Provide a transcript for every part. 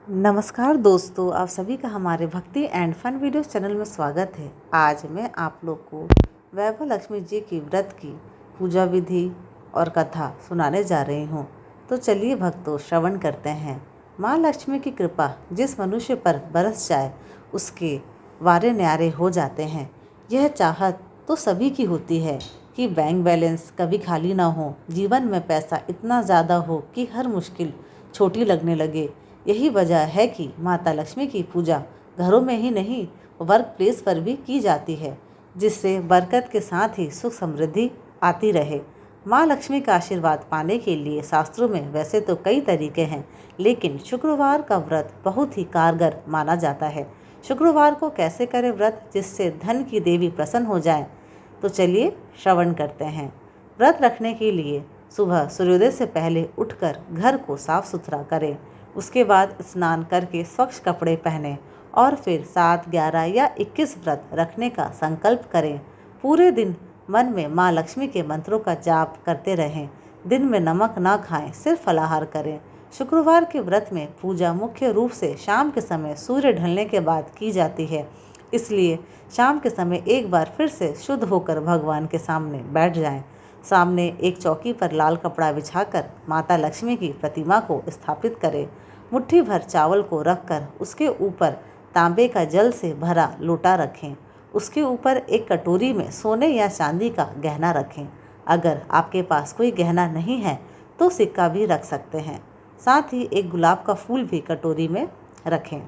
नमस्कार दोस्तों, आप सभी का हमारे भक्ति एंड फन वीडियोस चैनल में स्वागत है। आज मैं आप लोग को वैभव लक्ष्मी जी की व्रत की पूजा विधि और कथा सुनाने जा रही हूँ। तो चलिए भक्तों, श्रवण करते हैं। माँ लक्ष्मी की कृपा जिस मनुष्य पर बरस जाए उसके वारे न्यारे हो जाते हैं। यह चाहत तो सभी की होती है कि बैंक बैलेंस कभी खाली ना हो, जीवन में पैसा इतना ज़्यादा हो कि हर मुश्किल छोटी लगने लगे। यही वजह है कि माता लक्ष्मी की पूजा घरों में ही नहीं, वर्क प्लेस पर भी की जाती है, जिससे बरकत के साथ ही सुख समृद्धि आती रहे। माँ लक्ष्मी का आशीर्वाद पाने के लिए शास्त्रों में वैसे तो कई तरीके हैं, लेकिन शुक्रवार का व्रत बहुत ही कारगर माना जाता है। शुक्रवार को कैसे करें व्रत जिससे धन की देवी प्रसन्न हो जाए, तो चलिए श्रवण करते हैं। व्रत रखने के लिए सुबह सूर्योदय से पहले उठकर घर को साफ सुथरा करें। उसके बाद स्नान करके स्वच्छ कपड़े पहनें और फिर 7, 11 या 21 व्रत रखने का संकल्प करें। पूरे दिन मन में माँ लक्ष्मी के मंत्रों का जाप करते रहें। दिन में नमक ना खाएं, सिर्फ फलाहार करें। शुक्रवार के व्रत में पूजा मुख्य रूप से शाम के समय सूर्य ढलने के बाद की जाती है, इसलिए शाम के समय एक बार फिर से शुद्ध होकर भगवान के सामने बैठ जाएं। सामने एक चौकी पर लाल कपड़ा बिछाकर माता लक्ष्मी की प्रतिमा को स्थापित करें। मुट्ठी भर चावल को रखकर उसके ऊपर तांबे का जल से भरा लोटा रखें। उसके ऊपर एक कटोरी में सोने या चांदी का गहना रखें। अगर आपके पास कोई गहना नहीं है तो सिक्का भी रख सकते हैं। साथ ही एक गुलाब का फूल भी कटोरी में रखें।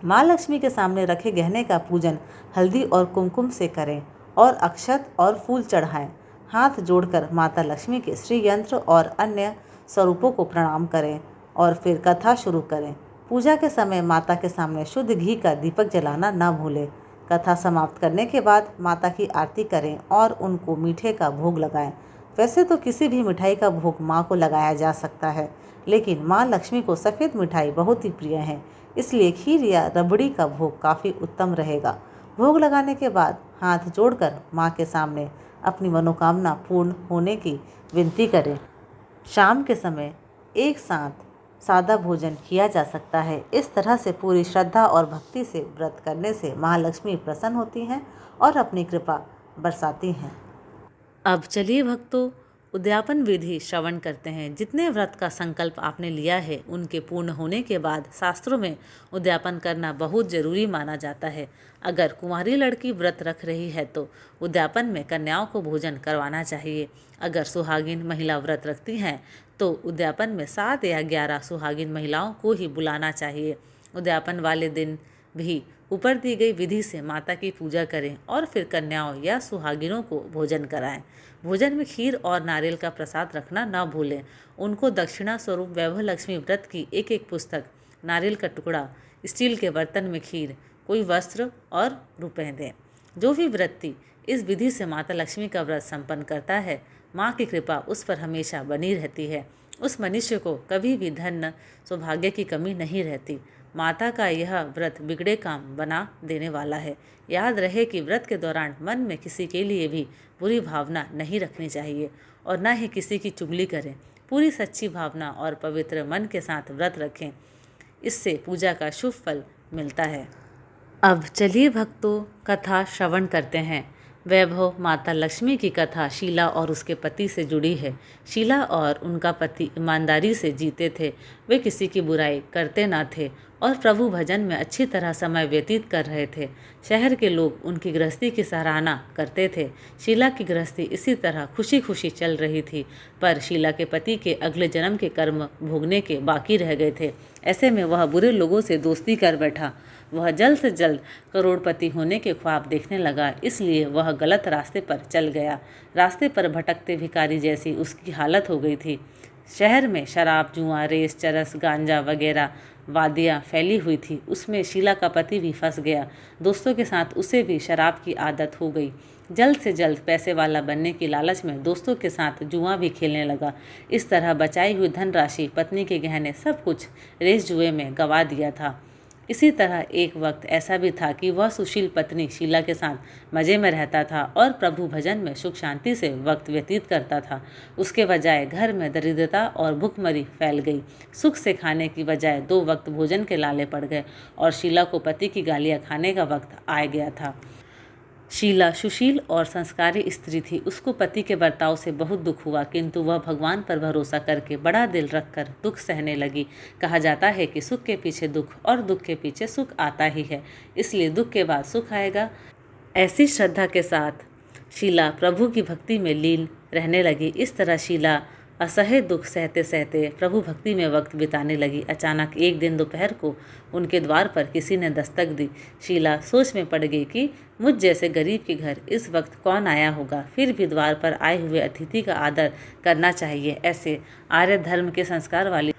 माँ लक्ष्मी के सामने रखे गहने का पूजन हल्दी और कुमकुम से करें और अक्षत और फूल चढ़ाएं। हाथ जोड़कर माता लक्ष्मी के श्री यंत्र और अन्य स्वरूपों को प्रणाम करें और फिर कथा शुरू करें। पूजा के समय माता के सामने शुद्ध घी का दीपक जलाना न भूलें। कथा समाप्त करने के बाद माता की आरती करें और उनको मीठे का भोग लगाएं। वैसे तो किसी भी मिठाई का भोग माँ को लगाया जा सकता है, लेकिन माँ लक्ष्मी को सफ़ेद मिठाई बहुत ही प्रिय है, इसलिए खीर या रबड़ी का भोग काफ़ी उत्तम रहेगा। भोग लगाने के बाद हाथ जोड़कर माँ के सामने अपनी मनोकामना पूर्ण होने की विनती करें। शाम के समय एक साथ सादा भोजन किया जा सकता है। इस तरह से पूरी श्रद्धा और भक्ति से व्रत करने से महालक्ष्मी प्रसन्न होती हैं और अपनी कृपा बरसाती हैं। अब चलिए भक्तों, उद्यापन विधि श्रवण करते हैं। जितने व्रत का संकल्प आपने लिया है उनके पूर्ण होने के बाद शास्त्रों में उद्यापन करना बहुत जरूरी माना जाता है। अगर कुंवारी लड़की व्रत रख रही है तो उद्यापन में कन्याओं को भोजन करवाना चाहिए। अगर सुहागिन महिला व्रत रखती हैं तो उद्यापन में 7 या 11 सुहागिन महिलाओं को ही बुलाना चाहिए। उद्यापन वाले दिन भी ऊपर दी गई विधि से माता की पूजा करें और फिर कन्याओं या सुहागिनों को भोजन कराएं। भोजन में खीर और नारियल का प्रसाद रखना न भूलें। उनको दक्षिणा स्वरूप वैभव लक्ष्मी व्रत की एक एक पुस्तक, नारियल का टुकड़ा, स्टील के बर्तन में खीर, कोई वस्त्र और रुपए दें। जो भी व्रती इस विधि से माता लक्ष्मी का व्रत संपन्न करता है, माँ की कृपा उस पर हमेशा बनी रहती है। उस मनुष्य को कभी भी धन सौभाग्य की कमी नहीं रहती। माता का यह व्रत बिगड़े काम बना देने वाला है। याद रहे कि व्रत के दौरान मन में किसी के लिए भी बुरी भावना नहीं रखनी चाहिए और न ही किसी की चुगली करें। पूरी सच्ची भावना और पवित्र मन के साथ व्रत रखें, इससे पूजा का शुभ फल मिलता है। अब चलिए भक्तों, कथा श्रवण करते हैं। वैभव माता लक्ष्मी की कथा शीला और उसके पति से जुड़ी है। शीला और उनका पति ईमानदारी से जीते थे। वे किसी की बुराई करते ना थे और प्रभु भजन में अच्छी तरह समय व्यतीत कर रहे थे। शहर के लोग उनकी गृहस्थी की सराहना करते थे। शीला की गृहस्थी इसी तरह खुशी खुशी चल रही थी, पर शीला के पति के अगले जन्म के कर्म भोगने के बाकी रह गए थे। ऐसे में वह बुरे लोगों से दोस्ती कर बैठा। वह जल्द से जल्द करोड़पति होने के ख्वाब देखने लगा, इसलिए वह गलत रास्ते पर चल गया। रास्ते पर भटकते भिखारी जैसी उसकी हालत हो गई थी। शहर में शराब, जुआ, रेस, चरस, गांजा वगैरह वादियाँ फैली हुई थी। उसमें शीला का पति भी फंस गया। दोस्तों के साथ उसे भी शराब की आदत हो गई। जल्द से जल्द पैसे वाला बनने की लालच में दोस्तों के साथ जुआ भी खेलने लगा। इस तरह बचाई हुई धनराशि, पत्नी के गहने, सब कुछ रेस जुए में गंवा दिया था। इसी तरह एक वक्त ऐसा भी था कि वह सुशील पत्नी शीला के साथ मज़े में रहता था और प्रभु भजन में सुख शांति से वक्त व्यतीत करता था। उसके बजाय घर में दरिद्रता और भुखमरी फैल गई। सुख से खाने की बजाय 2 वक्त भोजन के लाले पड़ गए और शीला को पति की गालियाँ खाने का वक्त आ गया था। शीला सुशील और संस्कारी स्त्री थी। उसको पति के बर्ताव से बहुत दुख हुआ, किंतु वह भगवान पर भरोसा करके बड़ा दिल रखकर दुख सहने लगी। कहा जाता है कि सुख के पीछे दुख और दुख के पीछे सुख आता ही है, इसलिए दुख के बाद सुख आएगा। ऐसी श्रद्धा के साथ शीला प्रभु की भक्ति में लीन रहने लगी। इस तरह शीला असह्य दुख सहते सहते प्रभु भक्ति में वक्त बिताने लगी। अचानक एक दिन दोपहर को उनके द्वार पर किसी ने दस्तक दी। शीला सोच में पड़ गई कि मुझ जैसे गरीब के घर इस वक्त कौन आया होगा, फिर भी द्वार पर आए हुए अतिथि का आदर करना चाहिए। ऐसे आर्य धर्म के संस्कार वाली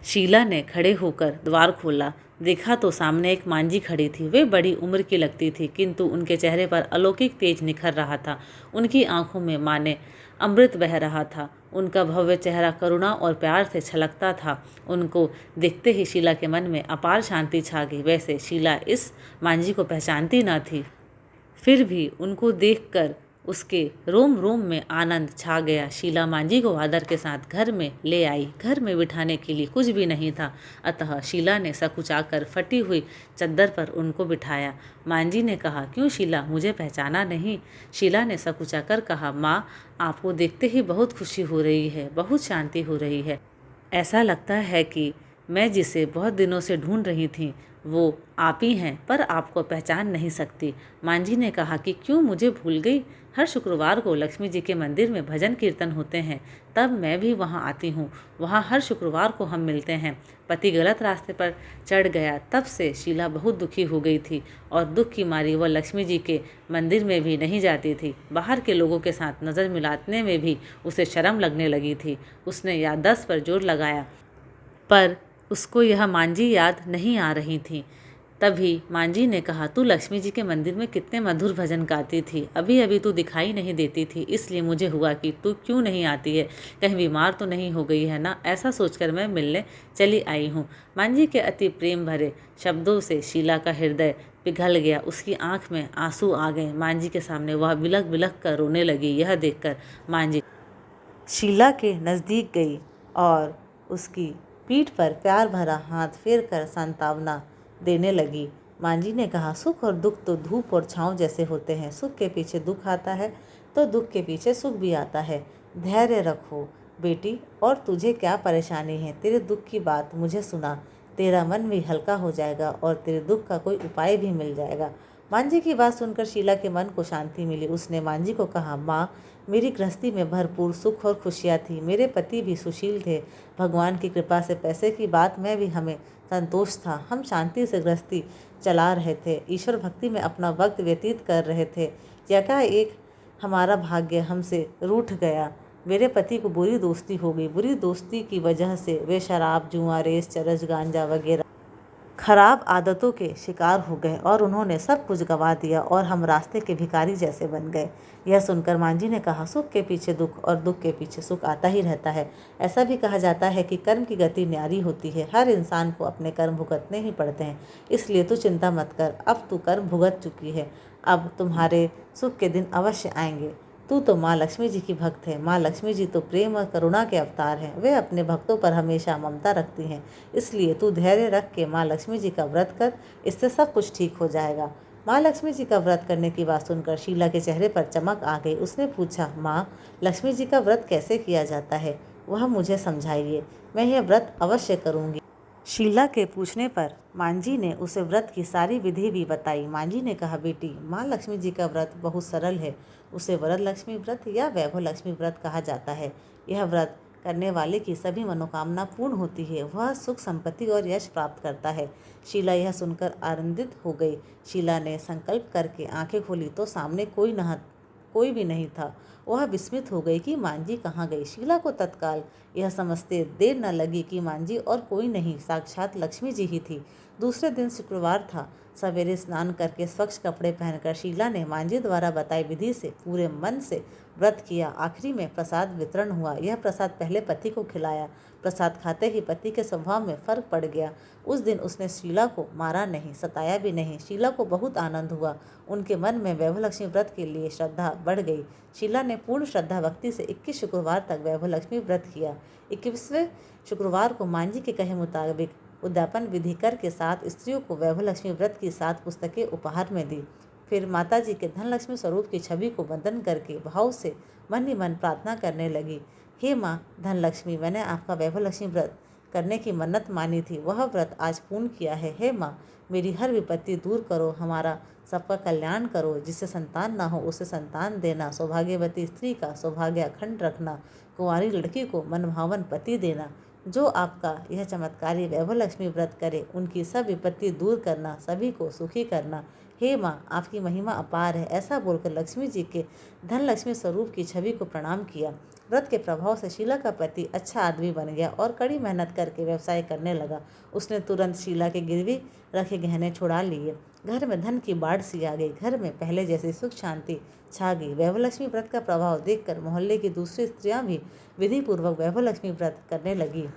शीला ने खड़े होकर द्वार खोला। देखा तो सामने एक मांझी खड़ी थी। वे बड़ी उम्र की लगती थी, किंतु उनके चेहरे पर अलौकिक तेज निखर रहा था। उनकी आंखों में माने अमृत बह रहा था। उनका भव्य चेहरा करुणा और प्यार से छलकता था। उनको देखते ही शीला के मन में अपार शांति छा गई। वैसे शीला इस मांझी को पहचानती न थी, फिर भी उनको देखकर उसके रोम रोम में आनंद छा गया। शीला मांझी को आदर के साथ घर में ले आई। घर में बिठाने के लिए कुछ भी नहीं था, अतः शीला ने सकुचाकर फटी हुई चद्दर पर उनको बिठाया। मांझी ने कहा, क्यों शीला, मुझे पहचाना नहीं? शीला ने सकुचाकर कहा, माँ, आपको देखते ही बहुत खुशी हो रही है, बहुत शांति हो रही है। ऐसा लगता है कि मैं जिसे बहुत दिनों से ढूंढ रही थी वो आप ही हैं, पर आपको पहचान नहीं सकती। मांझी ने कहा कि क्यों, मुझे भूल गई? हर शुक्रवार को लक्ष्मी जी के मंदिर में भजन कीर्तन होते हैं, तब मैं भी वहाँ आती हूँ। वहाँ हर शुक्रवार को हम मिलते हैं। पति गलत रास्ते पर चढ़ गया, तब से शीला बहुत दुखी हो गई थी और दुख की मारी वह लक्ष्मी जी के मंदिर में भी नहीं जाती थी। बाहर के लोगों के साथ नज़र मिलाने में भी उसे शर्म लगने लगी थी। उसने याददाश्त पर जोर लगाया, पर उसको यह मांझी याद नहीं आ रही थी। तभी मांझी ने कहा, तू लक्ष्मी जी के मंदिर में कितने मधुर भजन गाती थी, अभी अभी तू दिखाई नहीं देती थी, इसलिए मुझे हुआ कि तू क्यों नहीं आती है, कहीं बीमार तो नहीं हो गई है ना, ऐसा सोचकर मैं मिलने चली आई हूँ। मांझी के अति प्रेम भरे शब्दों से शीला का हृदय पिघल गया। उसकी आंख में आंसू आ गए। मांझी के सामने वह बिलख बिलख कर रोने लगी। यह देखकर मांझी शीला के नज़दीक गई और उसकी पीठ पर प्यार भरा हाथ फेर कर सांत्वना देने लगी। मांझी ने कहा, सुख और दुख तो धूप और छाँव जैसे होते हैं। सुख के पीछे दुख आता है तो दुख के पीछे सुख भी आता है। धैर्य रखो बेटी, और तुझे क्या परेशानी है? तेरे दुख की बात मुझे सुना, तेरा मन भी हल्का हो जाएगा और तेरे दुख का कोई उपाय भी मिल जाएगा। मांझी की बात सुनकर शीला के मन को शांति मिली। उसने मांझी को कहा, माँ, मेरी गृहस्थी में भरपूर सुख और खुशियाँ थी। मेरे पति भी सुशील थे। भगवान की कृपा से पैसे की बात में भी हमें संतोष था। हम शांति से गृहस्थी चला रहे थे, ईश्वर भक्ति में अपना वक्त व्यतीत कर रहे थे। एकाएक हमारा भाग्य हमसे रूठ गया। मेरे पति को बुरी दोस्ती हो गई। बुरी दोस्ती की वजह से वे शराब, जुआ, रेस, चरस, गांजा वगैरह खराब आदतों के शिकार हो गए और उन्होंने सब कुछ गंवा दिया और हम रास्ते के भिखारी जैसे बन गए। यह सुनकर मांझी ने कहा, सुख के पीछे दुख और दुख के पीछे सुख आता ही रहता है। ऐसा भी कहा जाता है कि कर्म की गति न्यारी होती है। हर इंसान को अपने कर्म भुगतने ही पड़ते हैं, इसलिए तू चिंता मत कर। अब तू कर्म भुगत चुकी है, अब तुम्हारे सुख के दिन अवश्य आएंगे। तू तो माँ लक्ष्मी जी की भक्त है। माँ लक्ष्मी जी तो प्रेम और करुणा के अवतार हैं। वे अपने भक्तों पर हमेशा ममता रखती हैं। इसलिए तू धैर्य रख के माँ लक्ष्मी जी का व्रत कर, इससे सब कुछ ठीक हो जाएगा। माँ लक्ष्मी जी का व्रत करने की बात सुनकर शीला के चेहरे पर चमक आ गई। उसने पूछा, माँ, लक्ष्मी जी का व्रत कैसे किया जाता है? वह मुझे समझाइए, मैं यह व्रत अवश्य करूँगी। शीला के पूछने पर मांझी ने उसे व्रत की सारी विधि भी बताई। मांझी ने कहा, बेटी, माँ लक्ष्मी जी का व्रत बहुत सरल है। उसे वरद लक्ष्मी व्रत या वैभव लक्ष्मी व्रत कहा जाता है। यह व्रत करने वाले की सभी मनोकामना पूर्ण होती है। वह सुख, संपत्ति और यश प्राप्त करता है। शीला यह सुनकर आनंदित हो गई। शीला ने संकल्प करके आंखें खोली तो सामने कोई भी नहीं था। वह विस्मित हो गई कि मांझी कहाँ गई। शीला को तत्काल यह समझते देर न लगी कि मांझी और कोई नहीं, साक्षात लक्ष्मी जी ही थी। दूसरे दिन शुक्रवार था। सवेरे स्नान करके स्वच्छ कपड़े पहनकर शीला ने मांझी द्वारा बताई विधि से पूरे मन से व्रत किया। आखिरी में प्रसाद वितरण हुआ। यह प्रसाद पहले पति को खिलाया। प्रसाद खाते ही पति के स्वभाव में फर्क पड़ गया। उस दिन उसने शीला को मारा नहीं, सताया भी नहीं। शीला को बहुत आनंद हुआ। उनके मन में वैभव लक्ष्मी व्रत के लिए श्रद्धा बढ़ गई। शीला ने पूर्ण श्रद्धा भक्ति से 21 शुक्रवार तक वैभव लक्ष्मी व्रत किया। 21वें शुक्रवार को मांझी के कहे मुताबिक उद्यापन विधि करके 7 स्त्रियों को वैभव लक्ष्मी व्रत की 7 पुस्तकें उपहार में दी। फिर माता जी के धनलक्ष्मी स्वरूप की छवि को वंदन करके भाव से मन ही मन प्रार्थना करने लगी। हे माँ धनलक्ष्मी, मैंने आपका वैभव लक्ष्मी व्रत करने की मन्नत मानी थी, वह व्रत आज पूर्ण किया है। हे माँ, मेरी हर विपत्ति दूर करो, हमारा सबका कल्याण करो। जिससे संतान ना हो उसे संतान देना, सौभाग्यवती स्त्री का सौभाग्य अखंड रखना, कुंवारी लड़की को मनभावन पति देना। जो आपका यह चमत्कारी वैभव लक्ष्मी व्रत करे उनकी सब विपत्ति दूर करना, सभी को सुखी करना। हे माँ, आपकी महिमा अपार है। ऐसा बोलकर लक्ष्मी जी के धन लक्ष्मी स्वरूप की छवि को प्रणाम किया। व्रत के प्रभाव से शीला का पति अच्छा आदमी बन गया और कड़ी मेहनत करके व्यवसाय करने लगा। उसने तुरंत शीला के गिरवी रखे गहने छुड़ा लिए। घर में धन की बाढ़ सी आ गई। घर में पहले जैसी सुख शांति छा गई। वैभव लक्ष्मी व्रत का प्रभाव देखकर मोहल्ले की दूसरी स्त्रियां भी विधि पूर्वक वैभव लक्ष्मी व्रत करने लगी।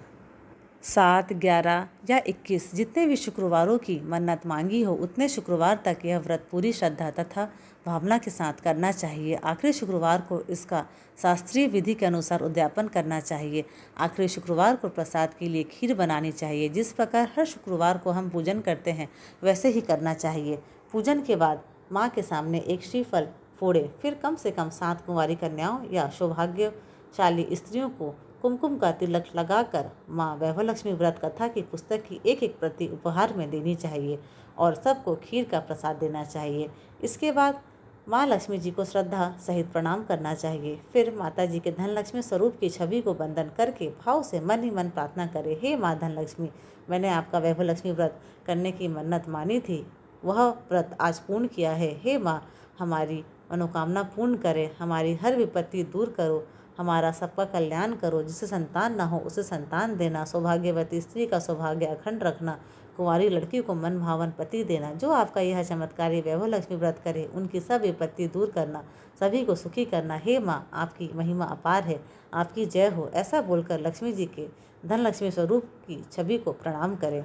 7, 11 या 21 जितने भी शुक्रवारों की मन्नत मांगी हो उतने शुक्रवार तक यह व्रत पूरी श्रद्धा तथा भावना के साथ करना चाहिए। आखिरी शुक्रवार को इसका शास्त्रीय विधि के अनुसार उद्यापन करना चाहिए। आखिरी शुक्रवार को प्रसाद के लिए खीर बनानी चाहिए। जिस प्रकार हर शुक्रवार को हम पूजन करते हैं वैसे ही करना चाहिए। पूजन के बाद माँ के सामने एक श्रीफल फोड़े, फिर कम से कम 7 कुंवारी कन्याओं या सौभाग्यशाली स्त्रियों को कुमकुम का तिलक लगाकर माँ वैभव लक्ष्मी व्रत कथा की पुस्तक की एक प्रति उपहार में देनी चाहिए और सबको खीर का प्रसाद देना चाहिए। इसके बाद माँ लक्ष्मी जी को श्रद्धा सहित प्रणाम करना चाहिए। फिर माता जी के धन लक्ष्मी स्वरूप की छवि को वंदन करके भाव से मन ही मन प्रार्थना करें। हे माँ धन लक्ष्मी, मैंने आपका वैभव लक्ष्मी व्रत करने की मन्नत मानी थी, वह व्रत आज पूर्ण किया है। हे माँ, हमारी मनोकामना पूर्ण करें, हमारी हर विपत्ति दूर करो, हमारा सबका कल्याण करो। जिसे संतान ना हो उसे संतान देना, सौभाग्यवती स्त्री का सौभाग्य अखंड रखना, कुंवारी लड़की को मन भावन पति देना। जो आपका यह चमत्कारी वैभव लक्ष्मी व्रत करे उनकी सब विपत्ति दूर करना, सभी को सुखी करना। हे माँ, आपकी महिमा अपार है, आपकी जय हो। ऐसा बोलकर लक्ष्मी जी के धन लक्ष्मी स्वरूप की छवि को प्रणाम करें।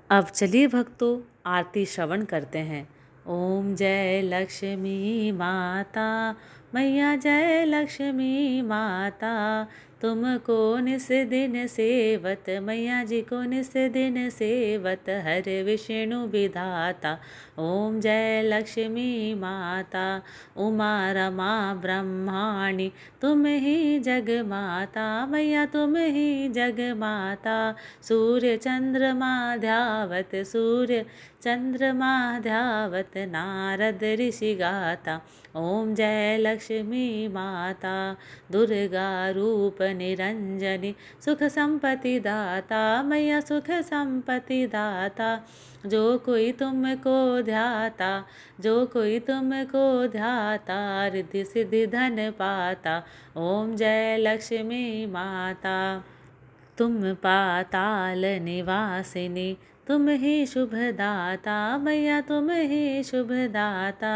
अब चलिए भक्तों, आरती श्रवण करते हैं। ओम जय लक्ष्मी माता मैया, जय लक्ष्मी माता, तुमको निस दिन सेवत, मैया जी को निस दिन सेवत, हर विष्णु विधाता। ओम जय लक्ष्मी माता, उमा रमा ब्रह्माणी, तुम ही जग माता, मैया तुम ही जग माता। सूर्य चंद्रमा ध्यावत, सूर्य चंद्रमा ध्यावत, नारद ऋषि गाता। ओम जय लक्ष्मी माता, दुर्गा रूप निरंजनी, सुख संपत्ति दाता, मैया सुख संपत्ति दाता। जो कोई तुमको ध्याता, जो कोई तुमको ध्याता, रिद्धि सिद्धि धन पाता। ओम जय लक्ष्मी माता, तुम पाताल निवासिनी, तुम ही शुभदाता, मैया तुम ही शुभदाता।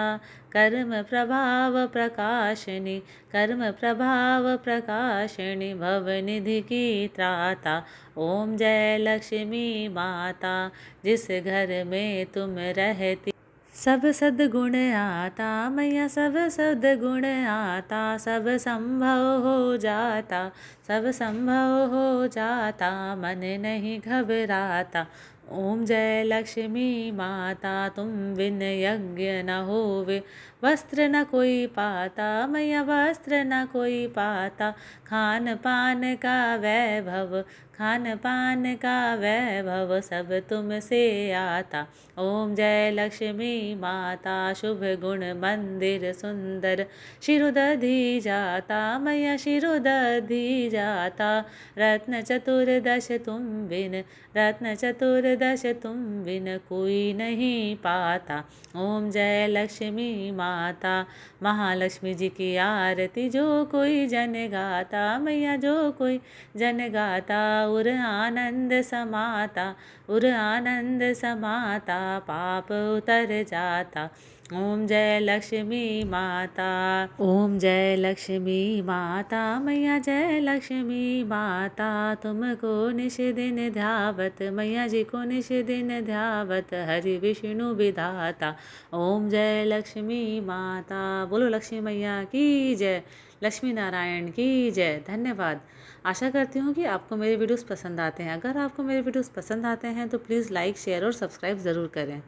कर्म प्रभाव प्रकाशिनी, कर्म प्रभाव प्रकाशिनी, भवनिधि की त्राता। ओम जय लक्ष्मी माता, जिस घर में तुम रहती सब सद्गुण आता, मैया सब सद्गुण आता। सब संभव हो जाता, सब संभव हो जाता, मन नहीं घबराता। ओम जय लक्ष्मी माता, तुम बिन यज्ञ न होवे, वस्त्र न कोई पाता, मैया वस्त्र न कोई पाता। खान पान का वैभव, खान पान का वैभव, सब तुमसे आता। ओम जय लक्ष्मी माता, शुभ गुण मंदिर सुंदर, शिरोदधि जाता, मैया शिरोदधि जाता। रत्न चतुर्दश तुम बिन, रत्न चतुर्दश दश तुम बिन कोई नहीं पाता। ओम जय लक्ष्मी माता। महालक्ष्मी जी की आरती जो कोई जन गाता, मैया जो कोई जन गाता, उर आनंद समाता, उर आनंद समाता, पाप उतर जाता। ओम जय लक्ष्मी माता। ओम जय लक्ष्मी माता, मैया जय लक्ष्मी माता। तुमको निश दिन ध्यावत, मैया जी को निश दिन ध्यावत, हरि विष्णु विधाता। ओम जय लक्ष्मी माता। बोलो लक्ष्मी मैया की जय, लक्ष्मी नारायण की जय। धन्यवाद। आशा करती हूँ कि आपको मेरे वीडियोस पसंद आते हैं। अगर आपको मेरे वीडियोस पसंद आते हैं तो प्लीज़ लाइक, शेयर और सब्सक्राइब ज़रूर करें।